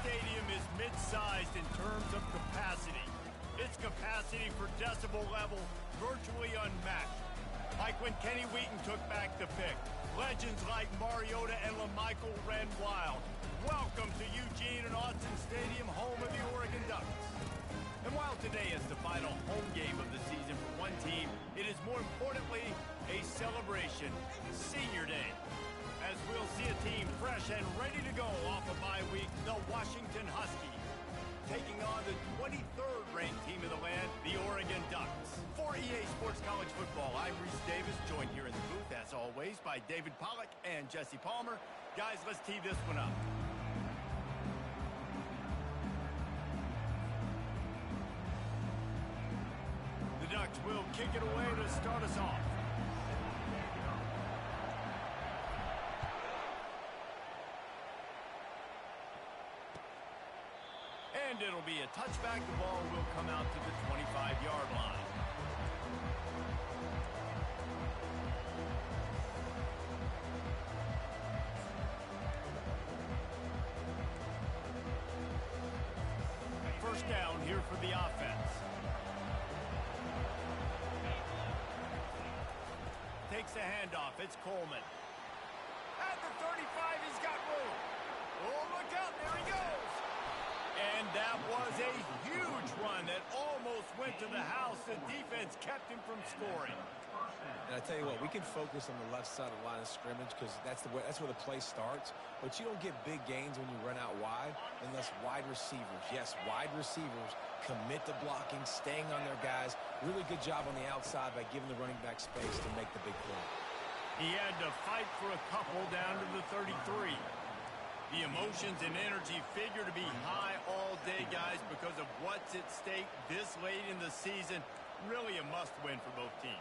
stadium is mid-sized in terms of capacity. Its capacity for decibel level virtually unmatched. Like when Kenny Wheaton took back the pick. Legends like Mariota and LaMichael ran wild. Welcome to Eugene and Autzen Stadium, home of the Oregon Ducks. And while today is the final home game of the season for one team, it is more importantly a celebration, Senior Day. As we'll see a team fresh and ready to go off a bye week, the Washington Huskies, taking on the 23rd ranked team of the land, the Oregon Ducks. For EA Sports College Football, I'm Reese Davis, joined here in the booth, as always, by David Pollack and Jesse Palmer. Guys, let's tee this one up. The Ducks will kick it away to start us off. And it'll be a touchback. The ball will come out to the 25-yard line. First down here for the offense. Takes a handoff. It's Coleman. At the 35, he's got room. Oh, look out. There he goes. And that was a huge run that almost went to the house. The defense kept him from scoring. And I tell you what, we can focus on the left side of the line of scrimmage because that's where the play starts. But you don't get big gains when you run out wide unless wide receivers, yes, wide receivers, commit to blocking, staying on their guys. Really good job on the outside by giving the running back space to make the big play. He had to fight for a couple down to the 33. The emotions and energy figure to be high all day, guys, because of what's at stake this late in the season. Really a must-win for both teams.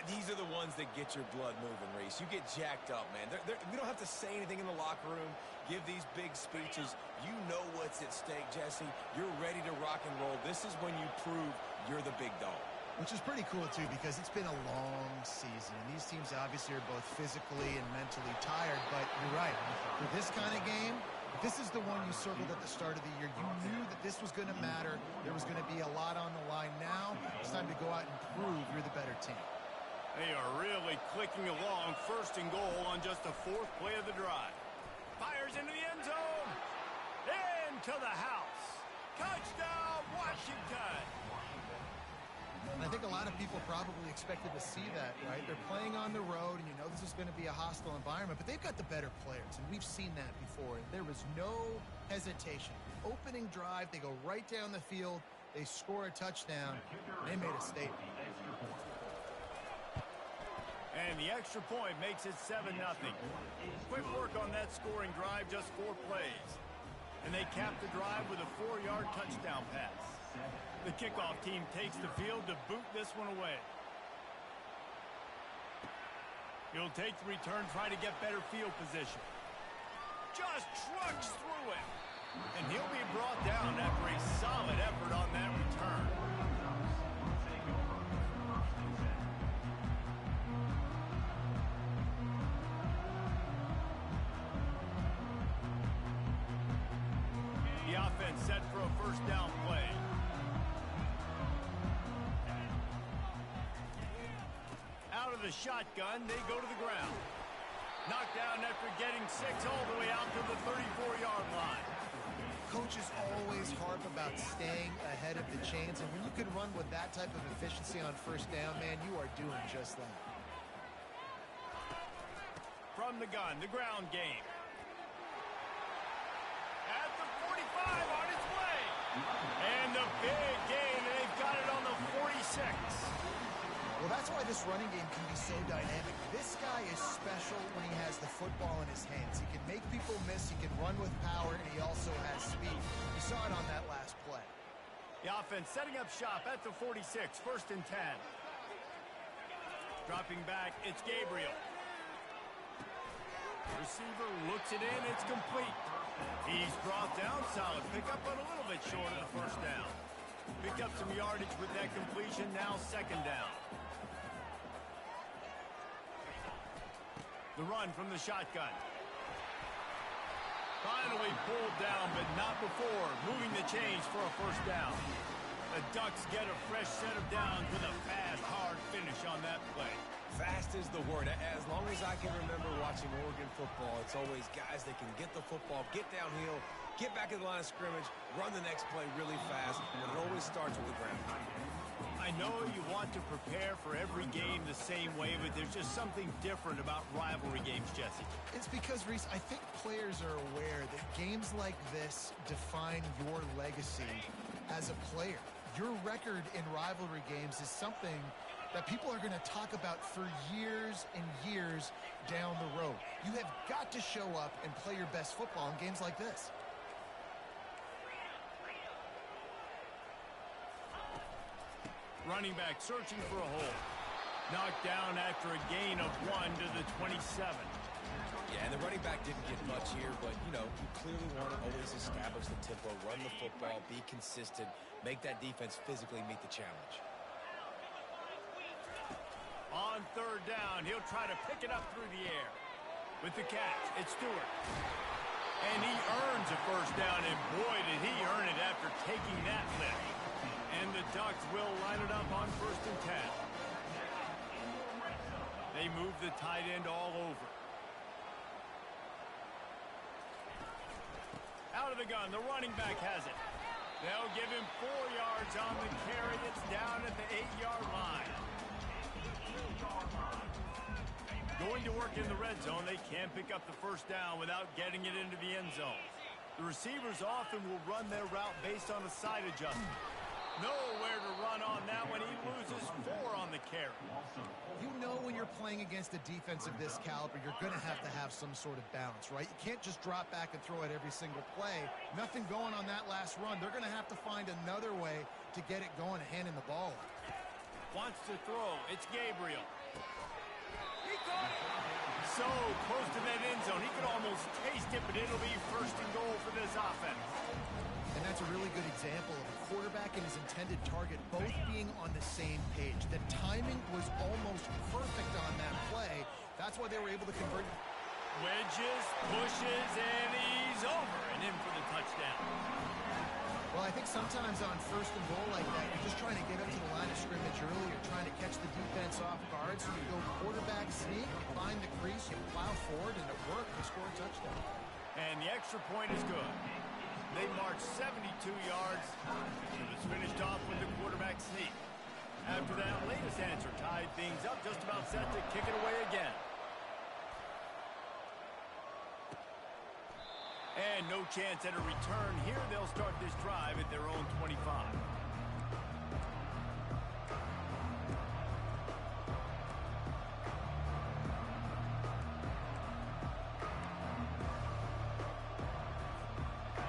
These are the ones that get your blood moving, Reese. You get jacked up, man. We don't have to say anything in the locker room, give these big speeches. You know what's at stake, Jesse. You're ready to rock and roll. This is when you prove you're the big dog. Which is pretty cool, too, because it's been a long season. And these teams obviously are both physically and mentally tired. But you're right. For this kind of game, this is the one you circled at the start of the year. You knew that this was going to matter. There was going to be a lot on the line. Now it's time to go out and prove you're the better team. They are really clicking along. First and goal on just the fourth play of the drive. Fires into the end zone. Into the house. Touchdown, Washington. And I think a lot of people probably expected to see that, right? They're playing on the road, and you know this is going to be a hostile environment, but they've got the better players, and we've seen that before. And there was no hesitation. Opening drive, they go right down the field, they score a touchdown, and they made a statement. And the extra point makes it 7-0. Quick work on that scoring drive, just 4 plays. And they cap the drive with a 4-yard touchdown pass. The kickoff team takes the field to boot this one away. He'll take the return, try to get better field position. Just trucks through it. And he'll be brought down after a solid effort on that return. The offense set for a first down play. Out of the shotgun, they go to the ground. Knocked down after getting 6 all the way out to the 34-yard line. Coaches always harp about staying ahead of the chains, and when you can run with that type of efficiency on first down, man, you are doing just that. From the gun, the ground game. At the 45, on its way. And the big gain, and they've got it on the 46. Well, that's why this running game can be so dynamic. This guy is special when he has the football in his hands. He can make people miss, he can run with power, and he also has speed. You saw it on that last play. The offense setting up shop at the 46, 1st and 10. Dropping back, it's Gabriel. Receiver looks it in, it's complete. He's brought down, solid pickup, but a little bit short of the first down. Picked up some yardage with that completion, now 2nd down. The run from the shotgun. Finally pulled down, but not before moving the chains for a first down. The Ducks get a fresh set of downs with a fast, hard finish on that play. Fast is the word. As long as I can remember watching Oregon football, it's always guys that can get the football, get downhill, get back in the line of scrimmage, run the next play really fast, and it always starts with the ground. I know you want to prepare for every game the same way, but there's just something different about rivalry games, Jesse. It's because, Reese, I think players are aware that games like this define your legacy as a player. Your record in rivalry games is something that people are going to talk about for years and years down the road. You have got to show up and play your best football in games like this. Running back searching for a hole. Knocked down after a gain of 1 to the 27. Yeah, and the running back didn't get much here, but, you clearly want to always establish the tempo, run the football, be consistent, make that defense physically meet the challenge. On third down, he'll try to pick it up through the air. With the catch, it's Stewart. And he earns a first down, and boy, did he earn it after taking that lift. And the Ducks will line it up on 1st and 10. They move the tight end all over. Out of the gun, the running back has it. They'll give him 4 yards on the carry. It's down at the 8-yard line. Going to work in the red zone, they can't pick up the first down without getting it into the end zone. The receivers often will run their route based on a side adjustment. Nowhere to run on that one. He loses 4 on the carry. You know when you're playing against a defense of this caliber, you're going to have some sort of balance, right? You can't just drop back and throw it every single play. Nothing going on that last run. They're going to have to find another way to get it going and handing the ball. Wants to throw. It's Gabriel. He caught it. So close to that end zone. He could almost taste it, but it'll be 1st and goal for this offense. And that's a really good example of a quarterback and his intended target both being on the same page. The timing was almost perfect on that play. That's why they were able to convert. Wedges, pushes, and he's over and in for the touchdown. Well, I think sometimes on 1st and goal like that, you're just trying to get up to the line of scrimmage early. You're trying to catch the defense off guard. So you go quarterback sneak, you find the crease, you plow forward, and it worked. You score a touchdown. And the extra point is good. They marched 72 yards. It was finished off with the quarterback sneak. After that latest answer tied things up, just about set to kick it away again. And no chance at a return here. They'll start this drive at their own 25.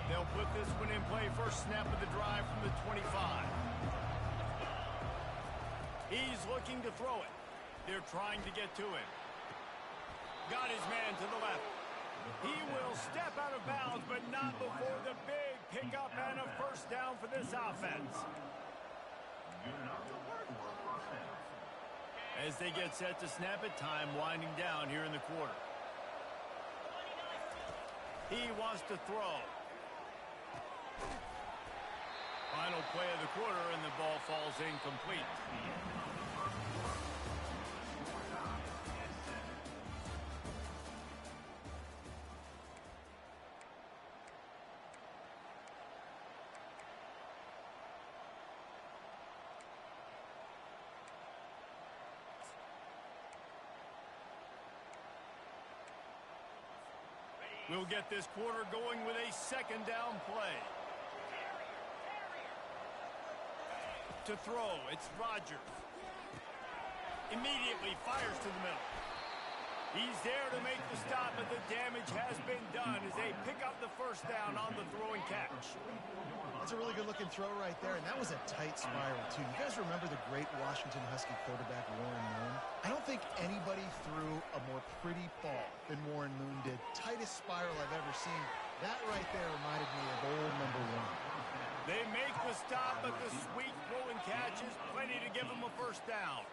They'll put this one in play. First snap of the drive from the 25. He's looking to throw it. They're trying to get to him. Got his man to the left. He will step out of bounds, but not before the big pickup and a first down for this offense. As they get set to snap it, time winding down here in the quarter. He wants to throw. Final play of the quarter, and the ball falls incomplete. We'll get this quarter going with a 2nd down play. To throw, it's Rodgers. Immediately fires to the middle. He's there to make the stop, but the damage has been done as they pick up the first down on the throw and catch. That's a really good-looking throw right there, and that was a tight spiral, too. You guys remember the great Washington Husky quarterback Warren Moon? I don't think anybody threw a more pretty ball than Warren Moon did. Tightest spiral I've ever seen. That right there reminded me of old #1. They make the stop, but the sweet throw and catch is plenty to give them a first down.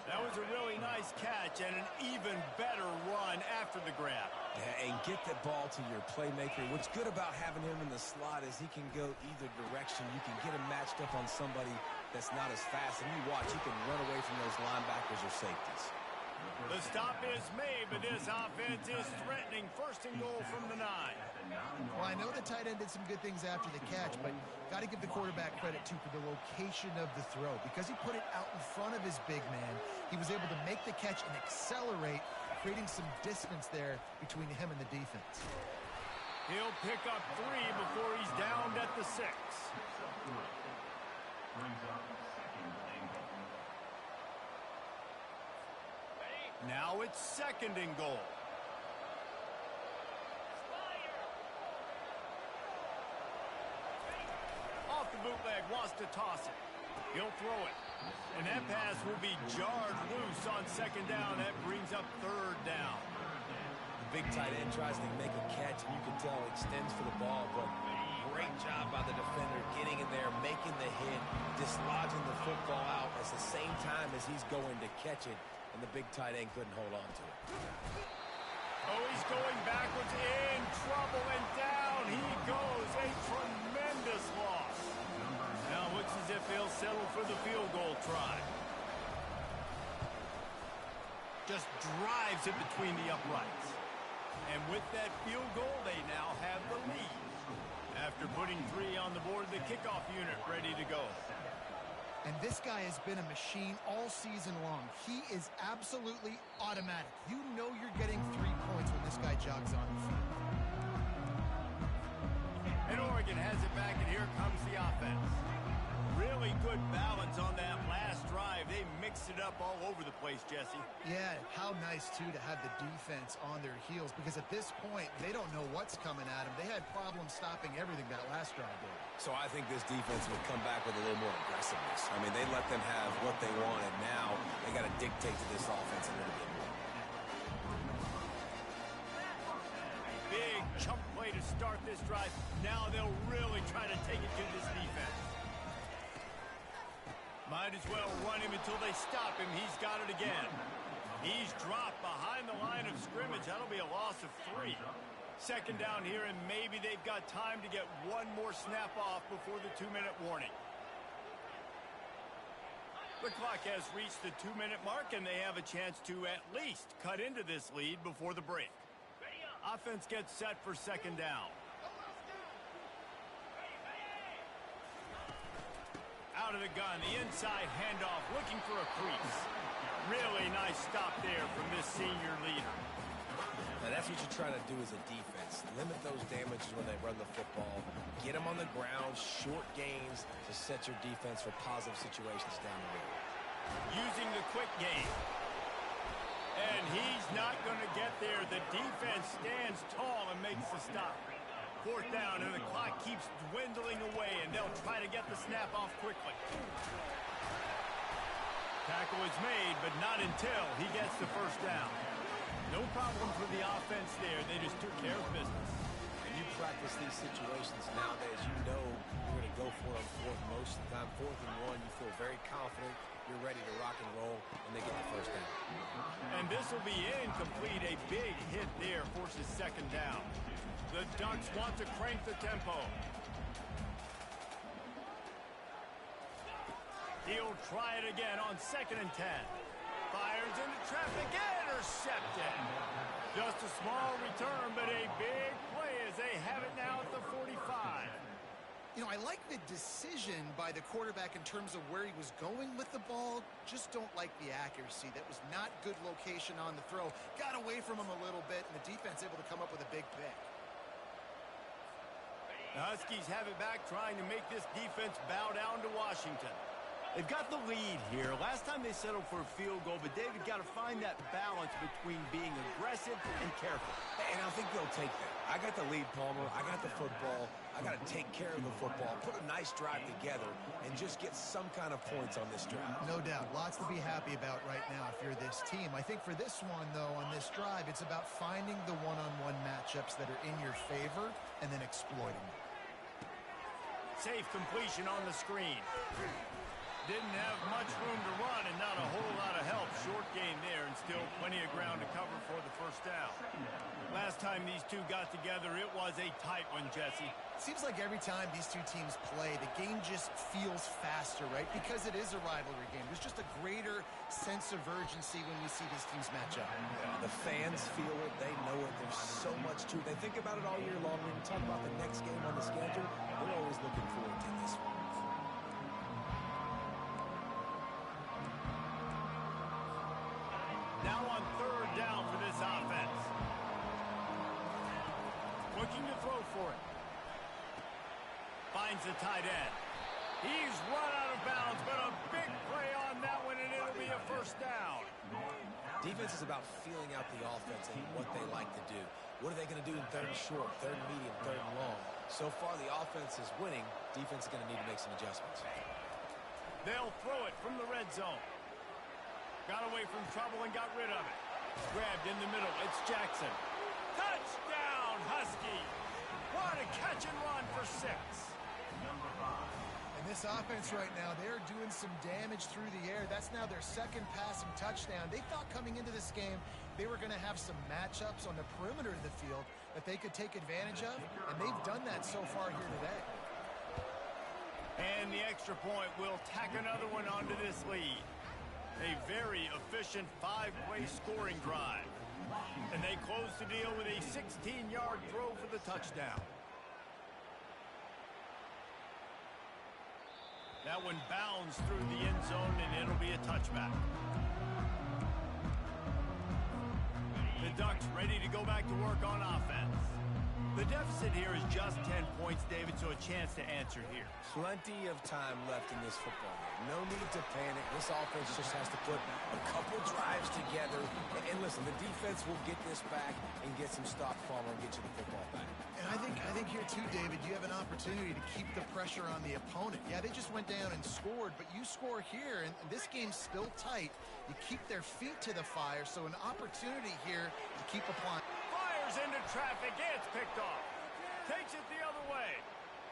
That was a really nice catch and an even better run after the grab. Yeah, and get the ball to your playmaker. What's good about having him in the slot is he can go either direction. You can get him matched up on somebody that's not as fast. And you watch, he can run away from those linebackers or safeties. The stop is made, but this offense is threatening. First and goal from the 9. Well, I know the tight end did some good things after the catch, but got to give the quarterback credit, too, for the location of the throw. Because he put it out in front of his big man, he was able to make the catch and accelerate, creating some distance there between him and the defense. He'll pick up 3 before he's downed at the 6. Now it's second and goal. Off the bootleg, wants to toss it. He'll throw it. And that pass will be jarred loose on second down. That brings up third down. The big tight end tries to make a catch, and you can tell he extends for the ball, but great job by the defender getting in there, making the hit, dislodging the football out at the same time as he's going to catch it. And the big tight end couldn't hold on to it. Oh, he's going backwards, in trouble, and down he goes. A tremendous loss. Now it looks as if they'll settle for the field goal try. Just drives it between the uprights. And with that field goal, they now have the lead. After putting 3 on the board, the kickoff unit ready to go. And this guy has been a machine all season long. He is absolutely automatic. You know you're getting 3 points when this guy jogs on the field. And Oregon has it back, and here comes the offense. Really good balance on that last drive. They mixed it up all over the place, Jesse. Yeah, how nice, too, to have the defense on their heels, because at this point, they don't know what's coming at them. They had problems stopping everything that last drive did. So I think this defense would come back with a little more aggressiveness. I mean, they let them have what they wanted. Now they got to dictate to this offense a little bit more. Big chunk play to start this drive. Now they'll really try to take it to this defense. Might as well run him until they stop him. He's got it again. He's dropped behind the line of scrimmage. That'll be a loss of 3. Second down here, and maybe they've got time to get one more snap off before the 2-minute warning. The clock has reached the 2-minute mark, and they have a chance to at least cut into this lead before the break. Offense gets set for second down. Out of the gun, the inside handoff, looking for a crease. Really nice stop there from this senior leader. Now that's what you try to do as a defense. Limit those damages when they run the football. Get them on the ground, short gains to set your defense for positive situations down the road. Using the quick game. And he's not going to get there. The defense stands tall and makes the stop. Fourth down, and the clock keeps dwindling away, and they'll try to get the snap off quickly. Tackle is made, but not until he gets the first down. No problems with the offense there. They just took care of business. And you practice these situations nowadays. You know you're going to go for them fourth most of the time. 4th and 1, you feel very confident. You're ready to rock and roll, and they get the first down. And this will be incomplete. A big hit there forces second down. The Ducks want to crank the tempo. He'll try it again on 2nd and 10. Fires into traffic, intercepted. Just a small return, but a big play as they have it now at the 45. You know, I like the decision by the quarterback in terms of where he was going with the ball. Just don't like the accuracy. That was not good location on the throw. Got away from him a little bit, and the defense able to come up with a big pick. The Huskies have it back, trying to make this defense bow down to Washington. They've got the lead here. Last time they settled for a field goal, but David got to find that balance between being aggressive and careful. And I think they'll take that. I got the lead, Palmer. I got the football. I got to take care of the football, put a nice drive together, and just get some kind of points on this drive. No doubt. Lots to be happy about right now if you're this team. I think for this one, though, on this drive, it's about finding the one-on-one matchups that are in your favor and then exploiting them. Safe completion on the screen. didn't have much room to run and not a whole lot of help. Short gain there and still plenty of ground to cover for the first down. Last time these two got together, it was a tight one, Jesse. Seems like every time these two teams play, the game just feels faster, right? Because it is a rivalry game. There's just a greater sense of urgency when we see these teams match up. Yeah, the fans feel it. They know it. There's so much to it. They think about it all year long. When you talk about the next game on the schedule, they're always looking forward to this one. Now on third down for this offense. Looking to throw for it. Finds the tight end. He's run out of bounds, but a big play on that one, and it'll be a first down. Defense is about feeling out the offense and what they like to do. What are they going to do in third and short, third and medium, third and long? So far, the offense is winning. Defense is going to need to make some adjustments. They'll throw it from the red zone. Got away from trouble and got rid of it. Grabbed in the middle. It's Jackson. Touchdown, Husky. What a catch and run for 6. And this offense right now, they're doing some damage through the air. That's now their second passing touchdown. They thought coming into this game they were going to have some matchups on the perimeter of the field that they could take advantage of, and they've done that so far here today. And the extra point will tack another one onto this lead. A very efficient 5-play scoring drive. And they close the deal with a 16-yard throw for the touchdown. That one bounds through the end zone, and it'll be a touchback. The Ducks ready to go back to work on offense. The deficit here is just 10 points, David, so a chance to answer here. Plenty of time left in this football game. No need to panic. This offense just has to put a couple drives together. And listen, the defense will get this back and get some stop follow and get you the football back. And I think here too, David, you have an opportunity to keep the pressure on the opponent. Yeah, they just went down and scored, but you score here, and this game's still tight. You keep their feet to the fire, so an opportunity here to keep applying. Fires into traffic, it's picked off. Takes it the other way.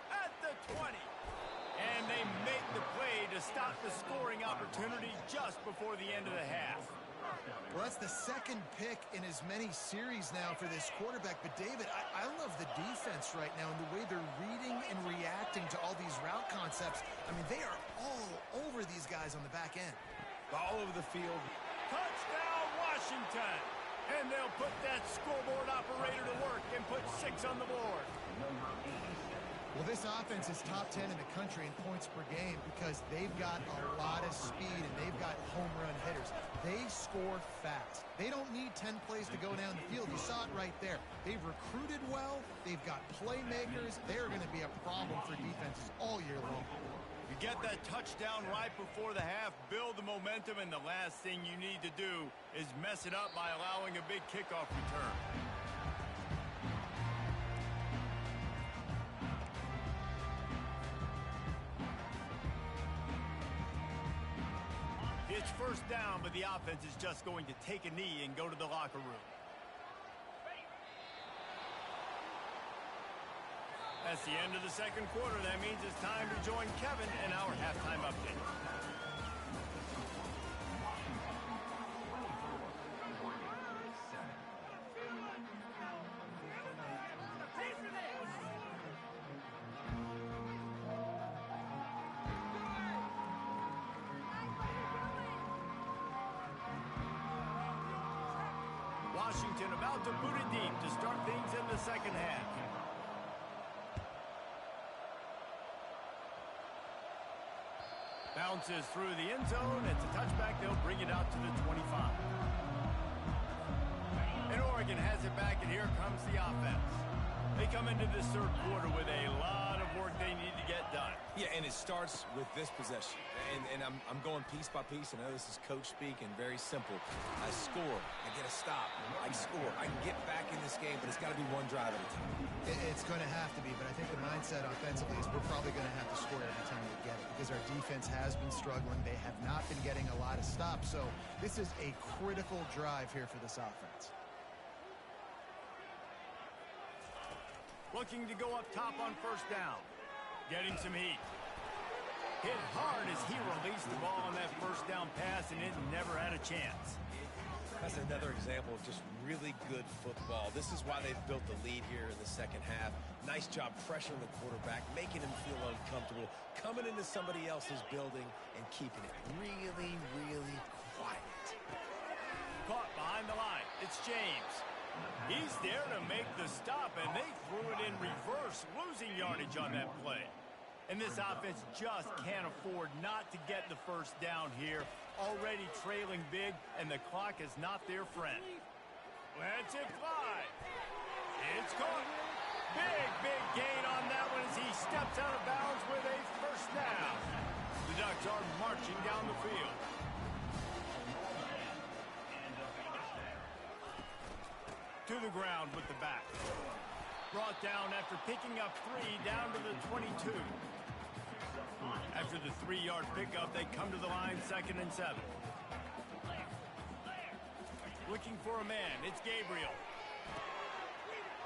At the 20. And they make the play to stop the scoring opportunity just before the end of the half. Well, that's the second pick in as many series now for this quarterback. But, David, I love the defense right now and the way they're reading and reacting to all these route concepts. I mean, they are all over these guys on the back end. All over the field. Touchdown, Washington. And they'll put that scoreboard operator to work and put 6 on the board. Well, this offense is top 10 in the country in points per game because they've got a lot of speed and they've got home run hitters. They score fast. They don't need 10 plays to go down the field. You saw it right there. They've recruited well. They've got playmakers. They're going to be a problem for defenses all year long. You get that touchdown right before the half, build the momentum, and the last thing you need to do is mess it up by allowing a big kickoff return. It's first down, but the offense is just going to take a knee and go to the locker room. That's the end of the second quarter. That means it's time to join Kevin in our halftime update. Washington about to boot it deep to start things in the second half. Bounces through the end zone. It's a touchback. They'll bring it out to the 25. And Oregon has it back, and here comes the offense. They come into this third quarter with a lot of work they need to get done. Yeah, and it starts with this possession. And I'm going piece by piece. I know this is coach speak and very simple. I score. I get a stop. I score. I can get back in this game, but it's got to be one drive at a time. It's going to have to be, but I think the mindset offensively is we're probably going to have to score every time we get it because our defense has been struggling. They have not been getting a lot of stops. So this is a critical drive here for this offense. Looking to go up top on first down. Getting some heat. Hit hard as he released the ball on that first down pass, and it never had a chance. That's another example of just really good football. This is why they've built the lead here in the second half. Nice job pressuring the quarterback, making him feel uncomfortable, coming into somebody else's building and keeping it really, really quiet. Caught behind the line. It's James. He's there to make the stop, and they threw it in reverse, losing yardage on that play. And this offense just can't afford not to get the first down here. Already trailing big, and the clock is not their friend. Lets it fly. It's caught. Big gain on that one as he steps out of bounds with a first down. The Ducks are marching down the field. To the ground with the back. Brought down after picking up 3 down to the 22. After the 3-yard pickup, they come to the line 2nd and 7. Looking for a man. It's Gabriel.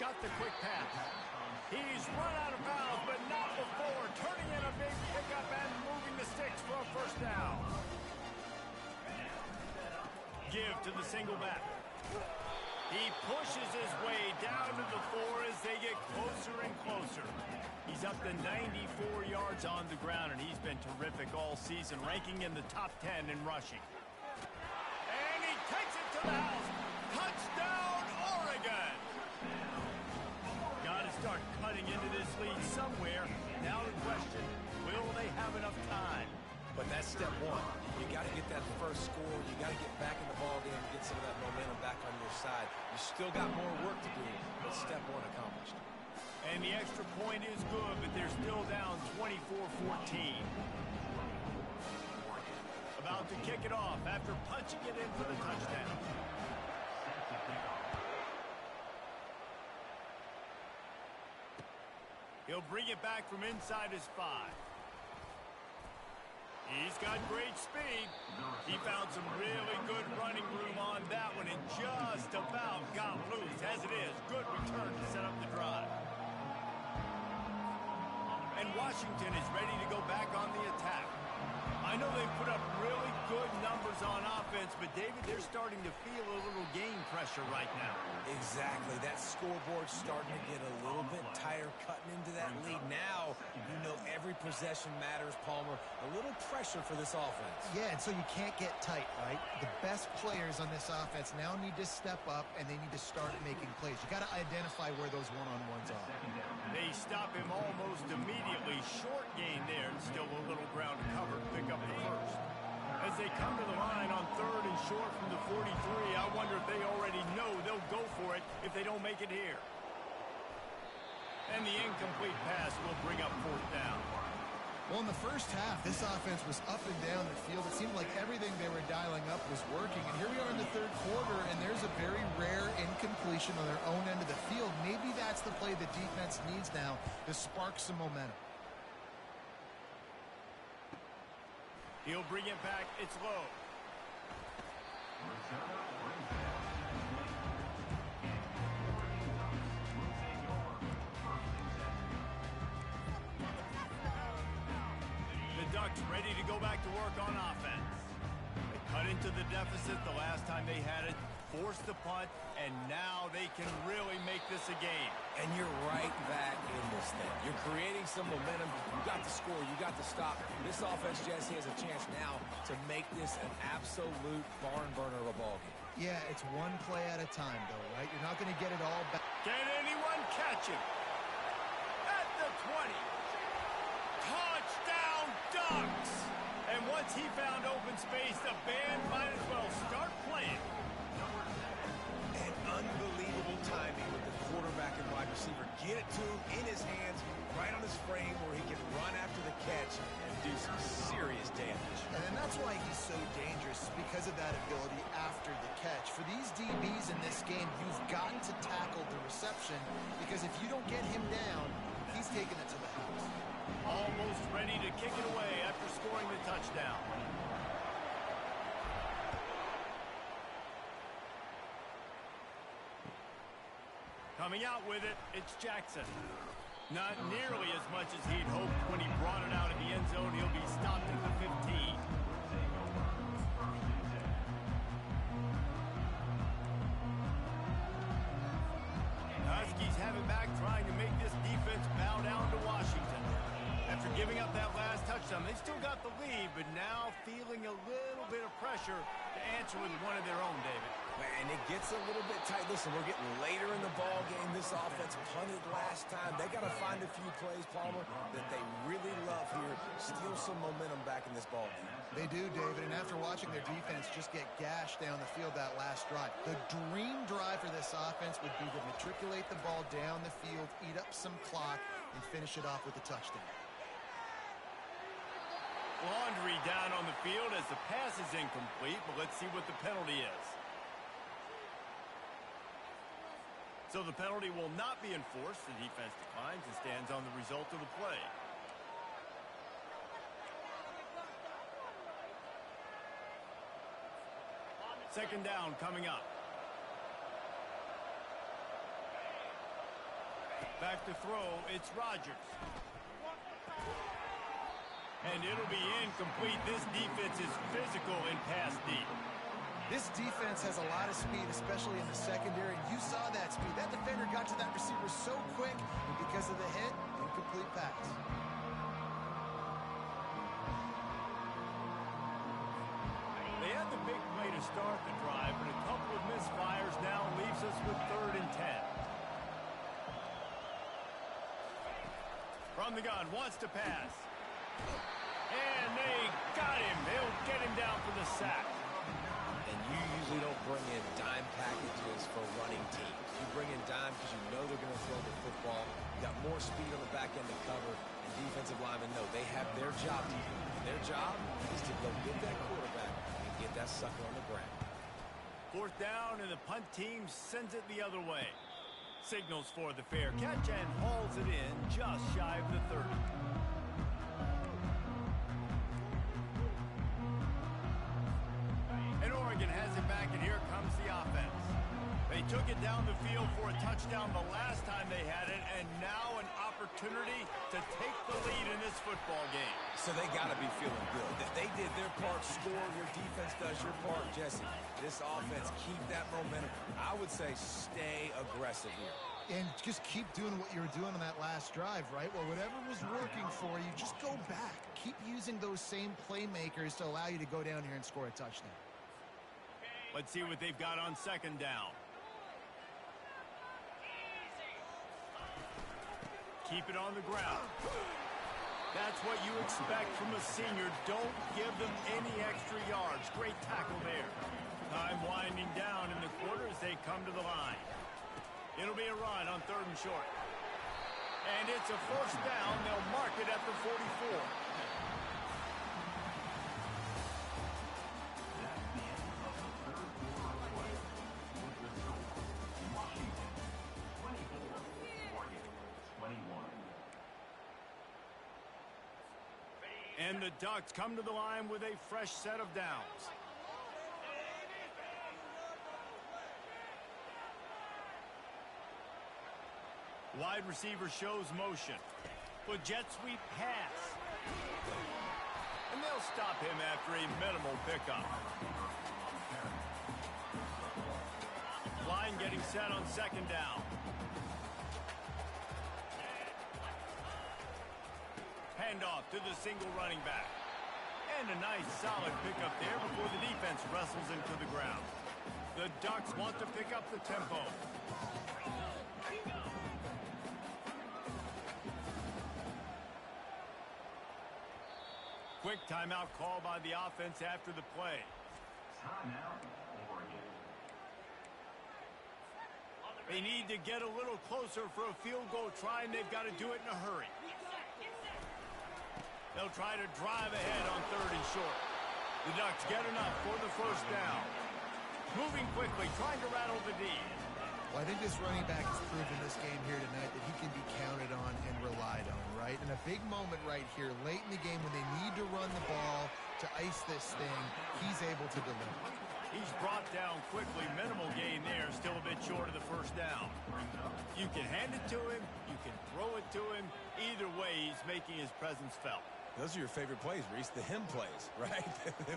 Got the quick pass. He's run out of bounds, but not before. Turning in a big pickup and moving the sticks for a first down. Give to the single back. He pushes his way down to the 4 as they get closer and closer. He's up to 94 yards on the ground, and he's been terrific all season, ranking in the top 10 in rushing. And he takes it to the house. Touchdown, Oregon! Got to start cutting into this lead somewhere. Now the question, will they have enough time? But that's step one. You got to get that first score. You got to get back in the ballgame and get some of that momentum back on your side. You still got more work to do, but step one accomplished. And the extra point is good, but they're still down 24-14. About to kick it off after punching it in for the touchdown. He'll bring it back from inside his 5. He's got great speed. He found some really good running room on that one and just about got loose. As it is, good return to set up the drive. And Washington is ready to go back on the attack. I know they've put up really good numbers on offense, but David, they're starting to feel a little game pressure right now. Exactly. That scoreboard's starting to get a little bit tighter, cutting into that lead. Now, you know every possession matters, Palmer. A little pressure for this offense. Yeah, and so you can't get tight, right? The best players on this offense now need to step up, and they need to start making plays. You got to identify where those one-on-ones are. They stop him almost immediately. Short gain there, and still a little ground to cover. Pick up the first. As they come to the line on 3rd and short from the 43, I wonder if they already know they'll go for it if they don't make it here. And the incomplete pass will bring up 4th down. Well, in the first half, this offense was up and down the field. It seemed like everything they were dialing up was working. And here we are in the 3rd quarter, and there's a very rare incompletion on their own end of the field. Maybe that's the play the defense needs now to spark some momentum. He'll bring it back. It's low. The Ducks ready to go back to work on offense. They cut into the deficit the last time they had it, forced the punt, and now they can really make this a game. And you're right back in this thing. You're creating some momentum. You got the score. You got the stop. This offense, Jesse, has a chance now to make this an absolute barn burner of a ball game. Yeah, it's one play at a time, though, right? You're not going to get it all back. Can anyone catch him? At the 20. Touchdown, Ducks! And once he found open space, the band might as well start playing. And unbelievable timing with the quarterback and wide receiver. Get it to him in his hands, right on his frame where he can run after the catch and do some serious damage. And that's why he's so dangerous, because of that ability after the catch. For these DBs in this game, you've got to tackle the reception, because if you don't get him down, he's taking it to the house. Almost ready to kick it away after scoring the touchdown. Coming out with it, it's Jackson. Not nearly as much as he'd hoped when he brought it out of the end zone. He'll be stopped at the 15. Huskies have it back, trying to make this defense bow down to Washington. After giving up that last touchdown, they still got the lead, but now feeling a little bit of pressure to answer with one of their own, David. And it gets a little bit tight. Listen, we're getting later in the ball game. This offense punted last time. They got to find a few plays, Palmer, that they really love here. Steal some momentum back in this ball game. They do, David, and after watching their defense just get gashed down the field that last drive, the dream drive for this offense would be to matriculate the ball down the field, eat up some clock, and finish it off with a touchdown. Laundry down on the field as the pass is incomplete, but let's see what the penalty is. So the penalty will not be enforced. The defense declines and stands on the result of the play. Second down coming up. Back to throw, it's Rodgers. And it'll be incomplete. This defense is physical in pass deep. This defense has a lot of speed, especially in the secondary. You saw that speed. That defender got to that receiver so quick, and because of the hit, incomplete pass. They had the big play to start the drive, but a couple of misfires now leaves us with 3rd and 10. From the gun, wants to pass. And they got him. They'll get him down for the sack. And you usually don't bring in dime packages for running teams. You bring in dime because you know they're going to throw the football. You got more speed on the back end to cover. And defensive linemen know they have their job to do. Their job is to go get that quarterback and get that sucker on the ground. 4th down, and the punt team sends it the other way. Signals for the fair catch and hauls it in just shy of the 30. And Oregon has it back, and here comes the offense. They took it down the field for a touchdown the last time they had it, and now an opportunity to take the lead in this football game. So they got to be feeling good. If they did their part, score, your defense does your part, Jesse. This offense, keep that momentum. I would say stay aggressive here. And just keep doing what you were doing on that last drive, right? Well, whatever was working for you, just go back. Keep using those same playmakers to allow you to go down here and score a touchdown. Let's see what they've got on 2nd down. Keep it on the ground. That's what you expect from a senior. Don't give them any extra yards. Great tackle there. Time winding down in the quarter as they come to the line. It'll be a run on 3rd and short. And it's a 1st down. They'll mark it at the 44. And the Ducks come to the line with a fresh set of downs. Wide receiver shows motion. With jet sweep pass. And they'll stop him after a minimal pickup. Line getting set on 2nd down. Handoff to the single running back. And a nice solid pickup there before the defense wrestles him to the ground. The Ducks want to pick up the tempo. Quick timeout call by the offense after the play. Timeout, Oregon. They need to get a little closer for a field goal try, and they've got to do it in a hurry. They'll try to drive ahead on 3rd and short. The Ducks get enough for the 1st down. Moving quickly, trying to rattle the D. Well, I think this running back has proven this game here tonight that he can be counted on and relied on, right? And a big moment right here, late in the game when they need to run the ball to ice this thing, he's able to deliver. He's brought down quickly. Minimal gain there. Still a bit short of the 1st down. You can hand it to him. You can throw it to him. making his presence felt. Those are your favorite plays, Reese, the him plays, right?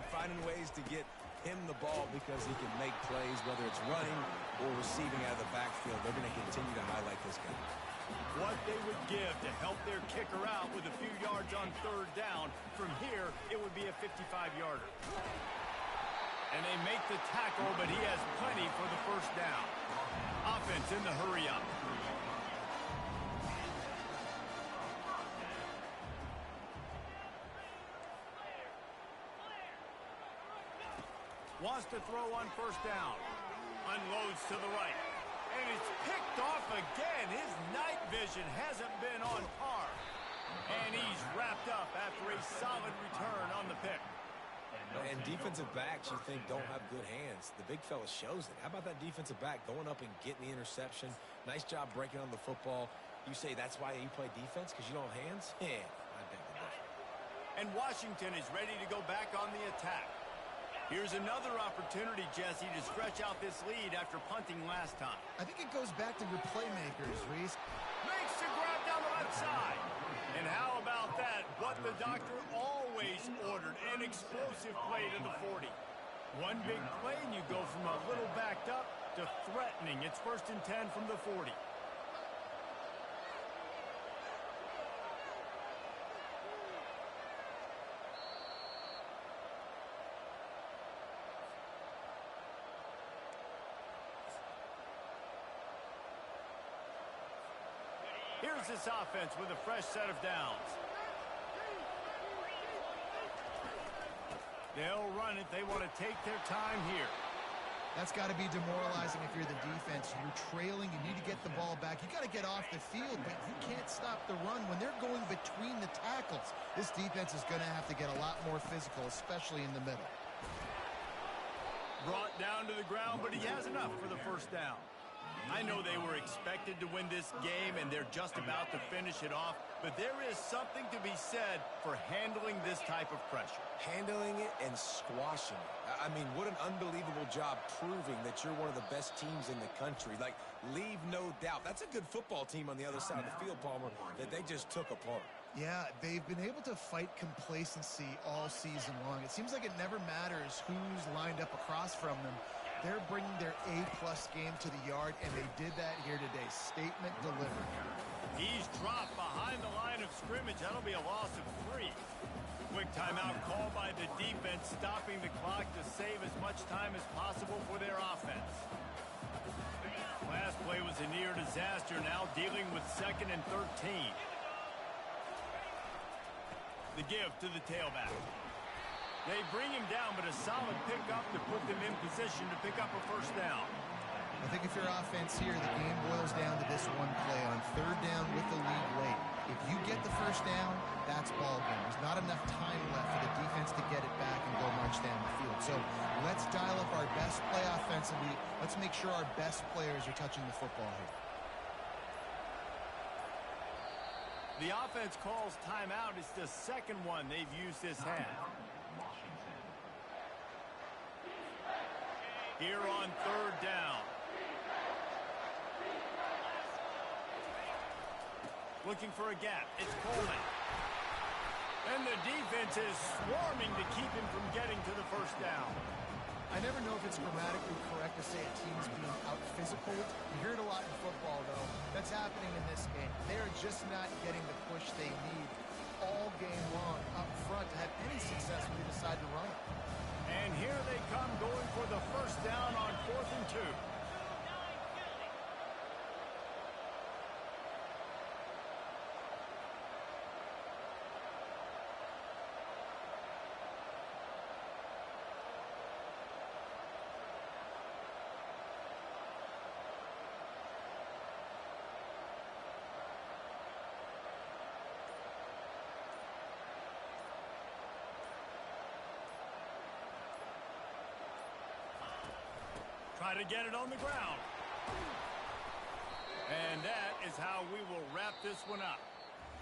Finding ways to get him the ball because he can make plays, whether it's running or receiving out of the backfield. They're going to continue to highlight this guy. What they would give to help their kicker out with a few yards on third down. From here, it would be a 55-yarder. And they make the tackle, but he has plenty for the first down. Offense in the hurry-up. Wants to throw on first down. Unloads to the right. And it's picked off again. His night vision hasn't been on par. And he's wrapped up after a solid return on the pick. And defensive backs you think don't have good hands. The big fella shows it. How about that defensive back going up and getting the interception? Nice job breaking on the football. You say that's why you play defense, because you don't have hands? Yeah, I beg to differ. And Washington is ready to go back on the attack. Here's another opportunity, Jesse, to stretch out this lead after punting last time. I think it goes back to your playmakers, Reese. Makes the grab down the left side. And how about that? What the doctor always ordered, an explosive play to the 40. One big play and you go from a little backed up to threatening. It's 1st and 10 from the 40. Here's this offense with a fresh set of downs. They'll run it. They want to take their time here. That's got to be demoralizing if you're the defense. You're trailing. You need to get the ball back. You got to get off the field, but you can't stop the run when they're going between the tackles. This defense is going to have to get a lot more physical, especially in the middle. Brought down to the ground, but he has enough for the first down. I know they were expected to win this game, and they're just about to finish it off, but there is something to be said for handling this type of pressure. Handling it and squashing it. I mean, what an unbelievable job proving that you're one of the best teams in the country. Like, leave no doubt. That's a good football team on the other side of the field, Palmer, that they just took apart. Yeah, they've been able to fight complacency all season long. It seems like it never matters who's lined up across from them. They're bringing their A-plus game to the yard, and they did that here today. Statement delivered. He's dropped behind the line of scrimmage. That'll be a loss of 3. Quick timeout call by the defense, stopping the clock to save as much time as possible for their offense. Last play was a near disaster, now dealing with 2nd and 13. The give to the tailback. They bring him down, but a solid pickup to put them in position to pick up a first down. I think if you're offense here, the game boils down to this one play on 3rd down with the lead late. If you get the first down, that's ball game. There's not enough time left for the defense to get it back and go march down the field. So let's dial up our best play offensively. Let's make sure our best players are touching the football here. The offense calls timeout. It's the second one they've used this half. Here on 3rd down. Looking for a gap. It's Coleman. And the defense is swarming to keep him from getting to the first down. I never know if it's grammatically correct to say a team's being out-physical. You hear it a lot in football, though. That's happening in this game. They are just not getting the push they need all game long up front to have any success when they decide to run it. And here they come going for the first down on 4th and 2. Try to get it on the ground. And that is how we will wrap this one up.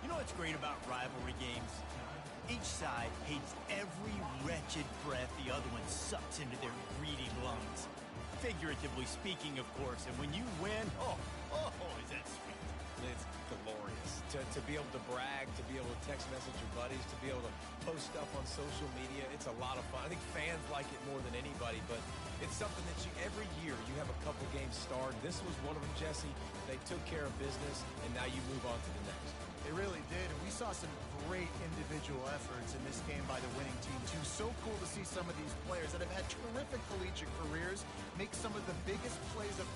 You know what's great about rivalry games? Each side hates every wretched breath the other one sucks into their greedy lungs. Figuratively speaking, of course. And when you win, oh, is that sweet. It's glorious. to be able to brag, to be able to text message your buddies, to be able to post stuff on social media. It's a lot of fun. I think fans like it more than anybody, but it's something that every year you have a couple games starred. This was one of them, Jesse. They took care of business, and now you move on to the next. They really did, and we saw some great individual efforts in this game by the winning team, too. So cool to see some of these players that have had terrific collegiate careers make some of the biggest plays of